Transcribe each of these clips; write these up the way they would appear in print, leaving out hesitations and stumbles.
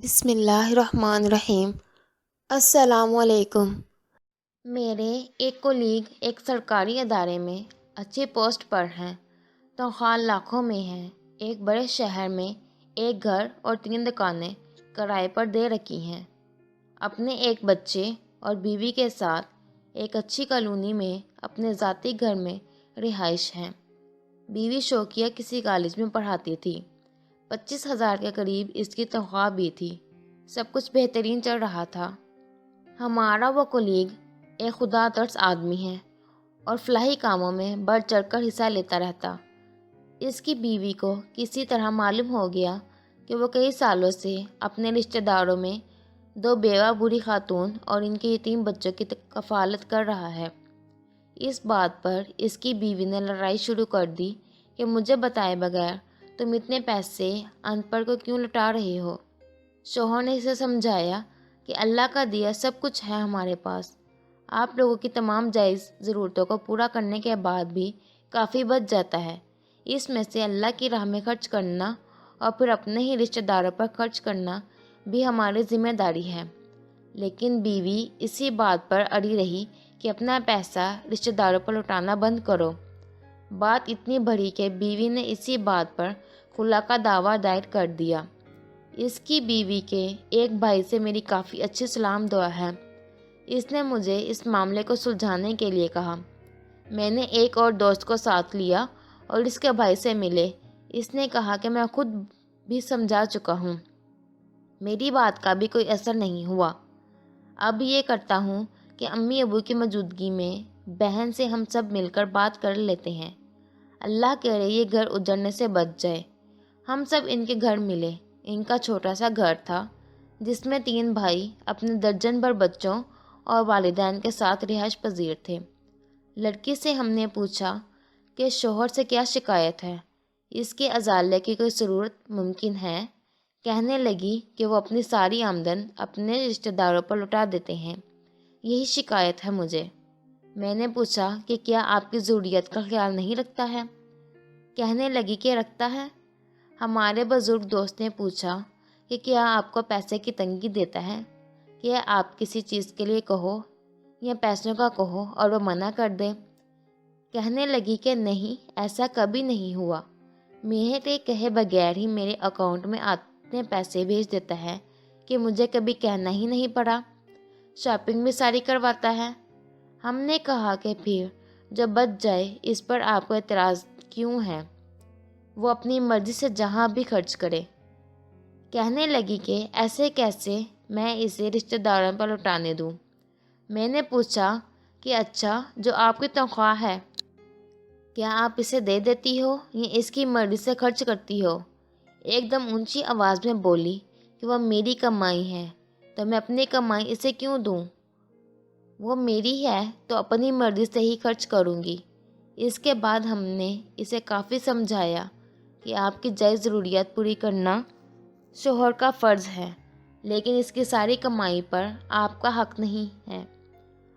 بسم اللہ الرحمن الرحیم۔ السلام علیکم۔ میرے ایک کولیگ ایک سرکاری ادارے میں اچھی پوسٹ پر ہیں، تنخواہ لاکھوں میں ہے۔ ایک بڑے شہر میں ایک گھر اور 3 دکانیں کرائے پر دے رکھی ہیں۔ اپنے ایک بچے اور بیوی کے ساتھ ایک اچھی کالونی میں اپنے ذاتی گھر میں رہائش ہے۔ بیوی شوقیہ کسی کالج میں پڑھاتی تھی۔ 25,000 کے قریب اس کی تنخواہ بھی تھی۔ سب کچھ بہترین چل رہا تھا۔ ہمارا وہ کولیگ ایک خدا ترس آدمی ہے اور فلاحی کاموں میں بڑھ چڑھ کر حصہ لیتا رہتا۔ اس کی بیوی کو کسی طرح معلوم ہو گیا کہ وہ کئی سالوں سے اپنے رشتہ داروں میں 2 بیوہ بوڑھی خاتون اور ان کے یتیم بچوں کی کفالت کر رہا ہے۔ اس بات پر اس کی بیوی نے لڑائی شروع کر دی کہ مجھے بتائے بغیر تم اتنے پیسے ان پڑھ کو کیوں لٹا رہے ہو؟ شوہر نے اسے سمجھایا کہ اللہ کا دیا سب کچھ ہے ہمارے پاس، آپ لوگوں کی تمام جائز ضرورتوں کو پورا کرنے کے بعد بھی کافی بچ جاتا ہے، اس میں سے اللہ کی راہ میں خرچ کرنا اور پھر اپنے ہی رشتہ داروں پر خرچ کرنا بھی ہماری ذمہ داری ہے۔ لیکن بیوی اسی بات پر اڑی رہی کہ اپنا پیسہ رشتہ داروں پر لوٹانا بند کرو۔ بات اتنی بڑھی کہ بیوی نے اسی بات پر خلا کا دعویٰ دائر کر دیا۔ اس کی بیوی کے ایک بھائی سے میری کافی اچھی سلام دعا ہے۔ اس نے مجھے اس معاملے کو سلجھانے کے لیے کہا۔ میں نے ایک اور دوست کو ساتھ لیا اور اس کے بھائی سے ملے۔ اس نے کہا کہ میں خود بھی سمجھا چکا ہوں، میری بات کا بھی کوئی اثر نہیں ہوا۔ اب یہ کرتا ہوں کہ امی ابو کی موجودگی میں بہن سے ہم سب مل کر بات کر لیتے ہیں، اللہ کرے یہ گھر اجڑنے سے بچ جائے۔ ہم سب ان کے گھر ملے۔ ان کا چھوٹا سا گھر تھا جس میں 3 بھائی اپنے درجن بھر بچوں اور والدین کے ساتھ رہائش پذیر تھے۔ لڑکی سے ہم نے پوچھا کہ شوہر سے کیا شکایت ہے، اس کے ازالے کی کوئی ضرورت ممکن ہے؟ کہنے لگی کہ وہ اپنی ساری آمدن اپنے رشتہ داروں پر لٹا دیتے ہیں، یہی شکایت ہے مجھے۔ میں نے پوچھا کہ کیا آپ کی ضروریات کا خیال نہیں رکھتا ہے؟ کہنے لگی کہ رکھتا ہے۔ ہمارے بزرگ دوست نے پوچھا کہ کیا آپ کو پیسے کی تنگی دیتا ہے؟ کیا آپ کسی چیز کے لیے کہو یا پیسوں کا کہو اور وہ منع کر دے؟ کہنے لگی کہ نہیں، ایسا کبھی نہیں ہوا، میرے کہے بغیر ہی میرے اکاؤنٹ میں اتنے پیسے بھیج دیتا ہے کہ مجھے کبھی کہنا ہی نہیں پڑا، شاپنگ بھی ساری کرواتا ہے۔ ہم نے کہا کہ پھر جو بچ جائے اس پر آپ کو اعتراض کیوں ہے؟ وہ اپنی مرضی سے جہاں بھی خرچ کرے۔ کہنے لگی کہ ایسے کیسے میں اسے رشتہ داروں پر لوٹانے دوں؟ میں نے پوچھا کہ اچھا، جو آپ کی تنخواہ ہے کیا آپ اسے دے دیتی ہو یا اس کی مرضی سے خرچ کرتی ہو؟ ایک دم اونچی آواز میں بولی کہ وہ میری کمائی ہے تو میں اپنی کمائی اسے کیوں دوں؟ وہ میری ہے تو اپنی مرضی سے ہی خرچ کروں گی۔ اس کے بعد ہم نے اسے کافی سمجھایا کہ آپ کی جائز ضروریات پوری کرنا شوہر کا فرض ہے، لیکن اس کی ساری کمائی پر آپ کا حق نہیں ہے۔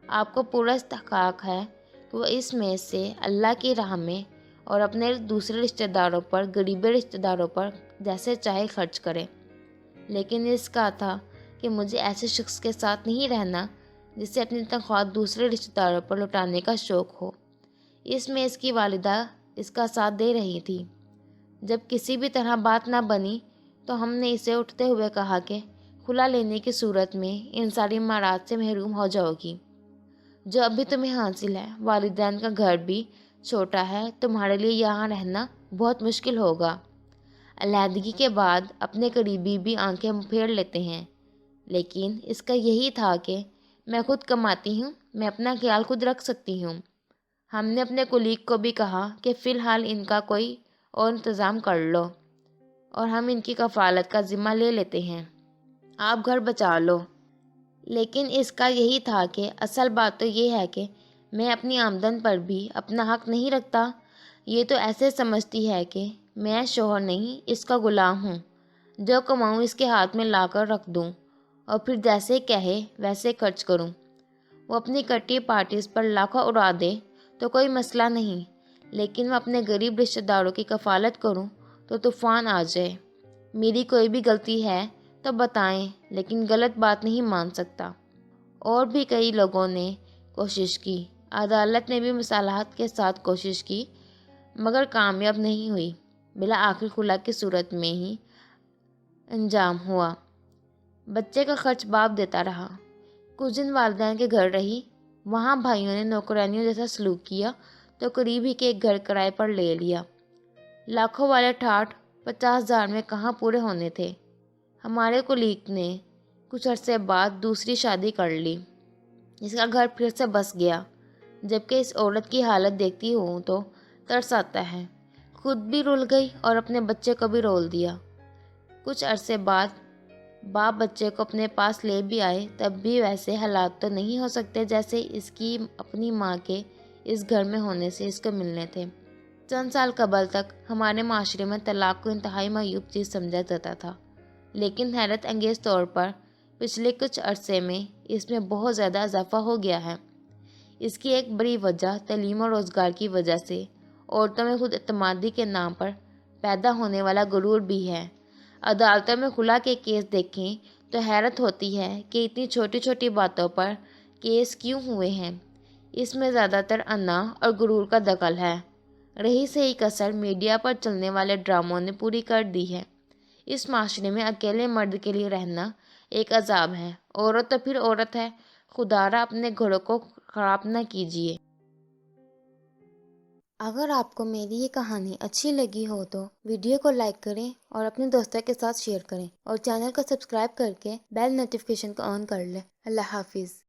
آپ کو پورا استحقاق ہے کہ وہ اس میں سے اللہ کی راہ میں اور اپنے دوسرے رشتہ داروں پر، غریب رشتہ داروں پر جیسے چاہے خرچ کرے۔ لیکن اس کا تھا کہ مجھے ایسے شخص کے ساتھ نہیں رہنا جسے اپنی تنخواہ دوسرے رشتہ داروں پر لوٹانے کا شوق ہو۔ اس میں اس کی والدہ اس کا ساتھ دے رہی تھی۔ جب کسی بھی طرح بات نہ بنی تو ہم نے اسے اٹھتے ہوئے کہا کہ خلا لینے کی صورت میں ان ساری مراحت سے محروم ہو جاؤ گی جو ابھی تمہیں حاصل ہے۔ والدین کا گھر بھی چھوٹا ہے، تمہارے لیے یہاں رہنا بہت مشکل ہوگا۔ علیحدگی کے بعد اپنے قریبی بھی آنکھیں پھیر لیتے ہیں، لیکن اس کا یہی تھا کہ میں خود کماتی ہوں، میں اپنا خیال خود رکھ سکتی ہوں۔ ہم نے اپنے کولیگ کو بھی کہا کہ فی الحال ان کا کوئی اور انتظام کر لو اور ہم ان کی کفالت کا ذمہ لے لیتے ہیں، آپ گھر بچا لو۔ لیکن اس کا یہی تھا کہ اصل بات تو یہ ہے کہ میں اپنی آمدن پر بھی اپنا حق نہیں رکھتا۔ یہ تو ایسے سمجھتی ہے کہ میں شوہر نہیں، اس کا غلام ہوں، جو کماؤں اس کے ہاتھ میں لا کر رکھ دوں اور پھر جیسے کہے ویسے خرچ کروں۔ وہ اپنی کٹی پارٹیز پر لاکھوں اڑا دے تو کوئی مسئلہ نہیں، لیکن میں اپنے غریب رشتہ داروں کی کفالت کروں تو طوفان آ جائے۔ میری کوئی بھی غلطی ہے تو بتائیں، لیکن غلط بات نہیں مان سکتا۔ اور بھی کئی لوگوں نے کوشش کی، عدالت نے بھی مصالحت کے ساتھ کوشش کی، مگر کامیاب نہیں ہوئی۔ بالآخر خلا کی صورت میں ہی انجام ہوا۔ بچے کا خرچ باپ دیتا رہا۔ کچھ دن والدین کے گھر رہی، وہاں بھائیوں نے نوکرانیوں جیسا سلوک کیا تو قریب ہی کے ایک گھر کرائے پر لے لیا۔ لاکھوں والے ٹھاٹھ 50,000 میں کہاں پورے ہونے تھے۔ ہمارے کولیگ نے کچھ عرصے بعد دوسری شادی کر لی، جس کا گھر پھر سے بس گیا۔ جبکہ اس عورت کی حالت دیکھتی ہوں تو ترس آتا ہے۔ خود بھی رول گئی اور اپنے بچے کو بھی رول دیا۔ کچھ عرصے بعد باپ بچے کو اپنے پاس لے بھی آئے، تب بھی ویسے حالات تو نہیں ہو سکتے جیسے اس کی اپنی ماں کے اس گھر میں ہونے سے اس کو ملنے تھے۔ چند سال قبل تک ہمارے معاشرے میں طلاق کو انتہائی معیوب چیز سمجھا جاتا تھا، لیکن حیرت انگیز طور پر پچھلے کچھ عرصے میں اس میں بہت زیادہ اضافہ ہو گیا ہے۔ اس کی ایک بڑی وجہ تعلیم اور روزگار کی وجہ سے عورتوں میں خود اعتمادی کے نام پر پیدا ہونے والا غرور بھی ہے۔ عدالتوں میں خلا کے کیس دیکھیں تو حیرت ہوتی ہے کہ اتنی چھوٹی چھوٹی باتوں پر کیس کیوں ہوئے ہیں۔ اس میں زیادہ تر انا اور غرور کا دخل ہے۔ رہی صحیح کسر میڈیا پر چلنے والے ڈراموں نے پوری کر دی ہے۔ اس معاشرے میں اکیلے مرد کے لیے رہنا ایک عذاب ہے۔ عورت تو پھر عورت ہے، خدارا اپنے گھروں کو خراب نہ کیجیے۔ اگر آپ کو میری یہ کہانی اچھی لگی ہو تو ویڈیو کو لائک کریں اور اپنے دوستوں کے ساتھ شیئر کریں، اور چینل کو سبسکرائب کر کے بیل نوٹیفیکیشن کو آن کر لیں۔ اللہ حافظ۔